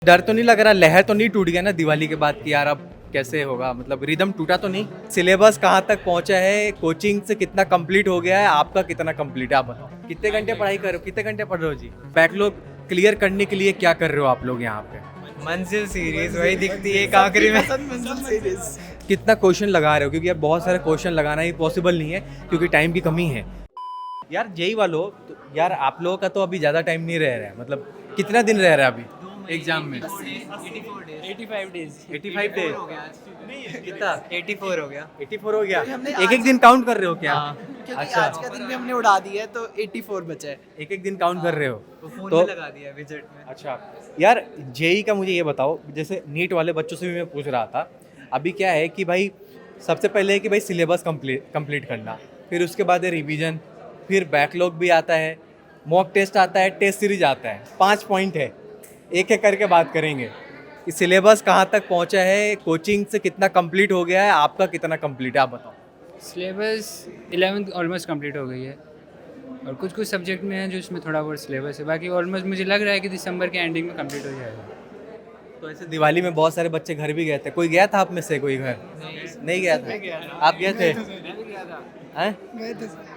डर तो नहीं लग रहा, लहर तो नहीं टूट गया ना दिवाली के बाद कि यार अब कैसे होगा, मतलब रिदम टूटा तो नहीं? सिलेबस कहाँ तक पहुंचा है, कोचिंग से कितना कंप्लीट हो गया है, आपका कितना कंप्लीट है, आप बताओ। कितने घंटे पढ़ाई कर रहे हो, कितने घंटे पढ़ रहे हो जी? बैकलॉग क्लियर करने के लिए क्या कर रहे हो आप लोग यहाँ पे? मंजिल सीरीज वही दिखती है आखिरी में। कितना क्वेश्चन लगा रहे हो, क्योंकि अब बहुत सारे क्वेश्चन लगाना ही पॉसिबल नहीं है क्योंकि टाइम की कमी है। यार जेई वालों तो यार आप लोगों का तो अभी ज़्यादा टाइम नहीं रह रहा है, मतलब कितना दिन रह रहा है अभी एग्जाम में? 85 डेज 85 डेज कितना? 84 हो गया। 84 हो गया? एक एक दिन काउंट कर रहे हो क्या? क्योंकि अच्छा, आज का दिन भी हमने उड़ा दिया है तो 84 बचा है। एक एक दिन काउंट कर रहे हो वो फोन तो? में लगा दिया विजेट में। अच्छा यार, जेई का मुझे ये बताओ, जैसे नीट वाले बच्चों से भी मैं पूछ रहा था, अभी क्या है कि भाई सबसे पहले है कि भाई सिलेबस कंप्लीट करना, फिर उसके बाद है रिवीजन, फिर बैकलॉग भी आता है, मॉक टेस्ट आता है, टेस्ट सीरीज आता है, 5 पॉइंट है। एक एक करके बात करेंगे कि सिलेबस कहाँ तक पहुँचा है, कोचिंग से कितना कंप्लीट हो गया है, आपका कितना कंप्लीट है, आप बताओ। सिलेबस 11th ऑलमोस्ट कंप्लीट हो गई है और कुछ कुछ सब्जेक्ट में है जो इसमें थोड़ा बहुत सिलेबस है, बाकी ऑलमोस्ट मुझे लग रहा है कि दिसंबर के एंडिंग में कंप्लीट हो जाएगा। तो ऐसे दिवाली में बहुत सारे बच्चे घर भी गए थे, कोई गया था आप में से? कोई घर नहीं गया था? आप गए थे? हैं?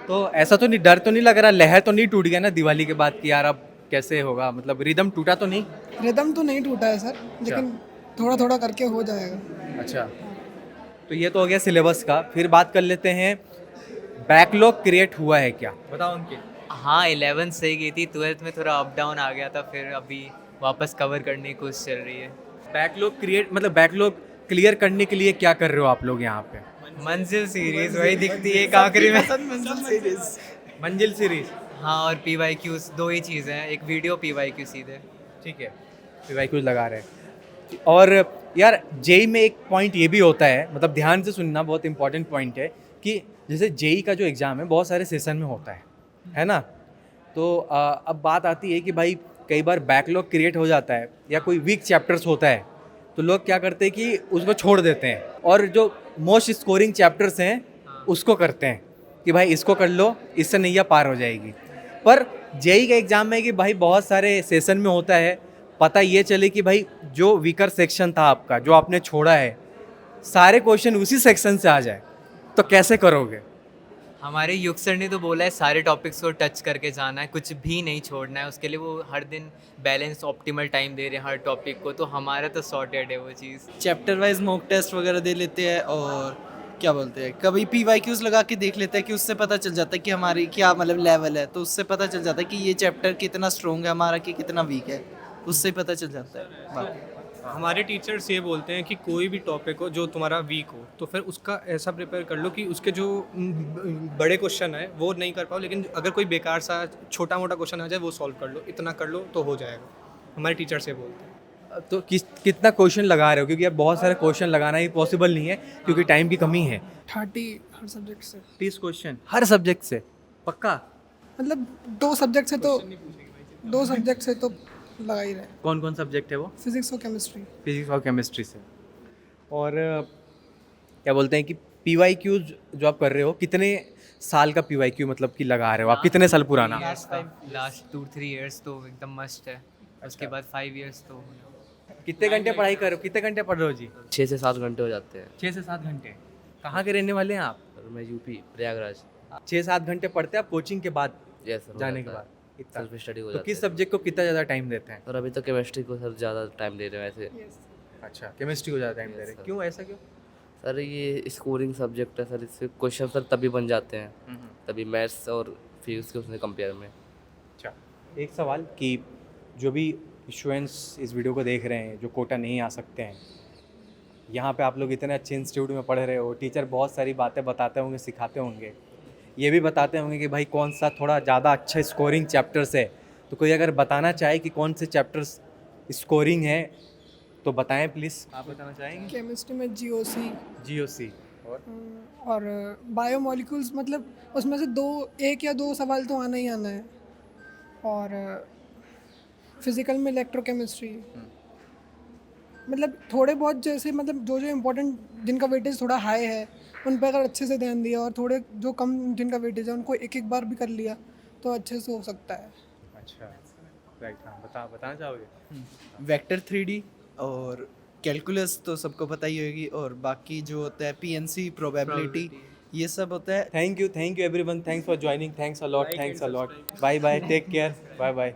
तो ऐसा तो नहीं, डर तो नहीं लग रहा, लहर तो नहीं टूट गया ना दिवाली के बाद कि यार अब कैसे होगा, मतलब रिदम टूटा तो नहीं? रिदम तो नहीं टूटा है सर, लेकिन थोड़ा थोड़ा करके हो जाएगा। अच्छा, तो ये तो हो गया सिलेबस का, फिर बात कर लेते हैं बैकलॉग क्रिएट हुआ है क्या, बताओ उनके। हाँ 11th सही गई थी, 12th में थोड़ा अप डाउन आ गया था, फिर अभी वापस कवर करने की कोशिश चल रही है। बैकलॉग क्रिएट मतलब बैकलॉग क्लियर करने के लिए क्या कर रहे हो आप लोग यहाँ पे? मंजिल सीरीज वही दिखती है आखिरी में। मंजिल सीरीज, हाँ और PYQs दो ही चीज़ें हैं, एक वीडियो PYQ सीधे। ठीक है, PYQ लगा रहे हैं। और यार जेई में एक पॉइंट ये भी होता है, मतलब ध्यान से सुनना, बहुत इंपॉर्टेंट पॉइंट है कि जैसे जेई का जो एग्ज़ाम है बहुत सारे सेशन में होता है ना? तो अब बात आती है कि भाई कई बार बैकलॉग क्रिएट हो जाता है या कोई वीक चैप्टर्स होता है, तो लोग क्या करते हैं कि उसको छोड़ देते हैं और जो मोस्ट स्कोरिंग चैप्टर्स हैं उसको करते हैं कि भाई इसको कर लो, इससे नैया पार हो जाएगी। पर जेई का एग्ज़ाम में कि भाई बहुत सारे सेशन में होता है, पता ये चले कि भाई जो वीकर सेक्शन था आपका, जो आपने छोड़ा है, सारे क्वेश्चन उसी सेक्शन से आ जाए, तो कैसे करोगे? हमारे युग सर ने तो बोला है सारे टॉपिक्स को टच करके जाना है, कुछ भी नहीं छोड़ना है, उसके लिए वो हर दिन बैलेंस ऑप्टिमल टाइम दे रहे हैं हर टॉपिक को, तो हमारा तो सॉर्टेड है वो चीज़। चैप्टर वाइज मॉक टेस्ट वगैरह दे लेते हैं और क्या बोलते हैं, कभी PYQs लगा के देख लेते हैं कि उससे पता चल जाता है कि हमारी क्या मतलब लेवल है, तो उससे पता चल जाता है कि ये चैप्टर कितना स्ट्रॉन्ग है हमारा, कि कितना वीक है, उससे ही पता चल जाता है बाकी। हमारे टीचर्स ये बोलते हैं कि कोई भी टॉपिक हो जो तुम्हारा वीक हो तो फिर उसका ऐसा प्रिपेयर कर लो कि उसके जो बड़े क्वेश्चन है वो नहीं कर पाओ, लेकिन अगर कोई बेकार सा छोटा मोटा क्वेश्चन आ जाए वो सॉल्व कर लो, इतना कर लो तो हो जाएगा। हमारे टीचर्स ये बोलते हैं। तो कितना क्वेश्चन लगा रहे हो, क्योंकि अब बहुत सारे क्वेश्चन लगाना ही पॉसिबल नहीं है क्योंकि टाइम की कमी है। 30 हर सब्जेक्ट से, 30 क्वेश्चन हर सब्जेक्ट से? पक्का? मतलब दो सब्जेक्ट से तो लगा ही रहे। कौन कौन सब्जेक्ट है वो? फिजिक्स और केमिस्ट्री। फिजिक्स और केमिस्ट्री से। और क्या बोलते हैं कि PYQ जो आप कर रहे हो, कितने साल का PYQ मतलब कि लगा रहे हो आप, कितने साल पुराना? लास्ट 2-3 ईयर्स तो एकदम मस्ट है, उसके बाद 5 ईयर्स तो कितने घंटे पढ़ाई कर रहे हो, कितने घंटे पढ़ रहे हो जी? 6 से 7 घंटे हो जाते हैं। 6 से 7 घंटे? कहाँ के रहने वाले हैं आप? और मैं यूपी प्रयागराज। 6-7 घंटे पढ़ते हैं आप कोचिंग के बाद, यस सर, जाने के बाद? इतना? सेल्फ स्टडी हो तो जाता किस है। सब्जेक्ट को कितना ज़्यादा टाइम देते हैं? और अभी तो केमिस्ट्री को सर ज़्यादा टाइम दे रहे हैं वैसे। अच्छा, केमिस्ट्री को ज़्यादा टाइम दे रहे Yes, हैं, sir. क्यों, ऐसा क्यों? सर ये स्कोरिंग सब्जेक्ट है सर, इससे क्वेश्चन सर तभी बन जाते हैं तभी मैथ्स और फिजिक्स के उसने कंपेयर में। अच्छा, एक सवाल कि जो भी स्टूडेंट्स इस वीडियो को देख रहे हैं जो कोटा नहीं आ सकते हैं, यहाँ पे आप लोग इतने अच्छे इंस्टीट्यूट में पढ़ रहे हो, टीचर बहुत सारी बातें बताते होंगे, सिखाते होंगे, ये भी बताते होंगे कि भाई कौन सा थोड़ा ज़्यादा अच्छा स्कोरिंग चैप्टर्स है, तो कोई अगर बताना चाहे कि कौन से चैप्टर्स स्कोरिंग है तो बताएं प्लीज़। आप बताना चाहेंगे? केमिस्ट्री में GOC GOC और बायोमोलिक्यूल्स, मतलब उसमें से एक या दो सवाल तो आना ही आना है। और फिजिकल में इलेक्ट्रोकेमिस्ट्री, मतलब थोड़े बहुत जैसे, मतलब जो इम्पोर्टेंट जिनका वेटेज थोड़ा हाई है उन पर अगर अच्छे से ध्यान दिया, और थोड़े जो कम जिनका वेटेज है उनको एक एक बार भी कर लिया तो अच्छे से हो सकता है। अच्छा, राइट, हाँ बताना चाहोगे? वेक्टर 3D और कैलकुलस तो सबको पता ही होगी, और बाकी जो होता है पीएनसी, प्रोबेबिलिटी, ये सब होता है। Thank you everyone, thanks for joining, thanks a lot, thanks a lot, bye bye, take care, bye bye.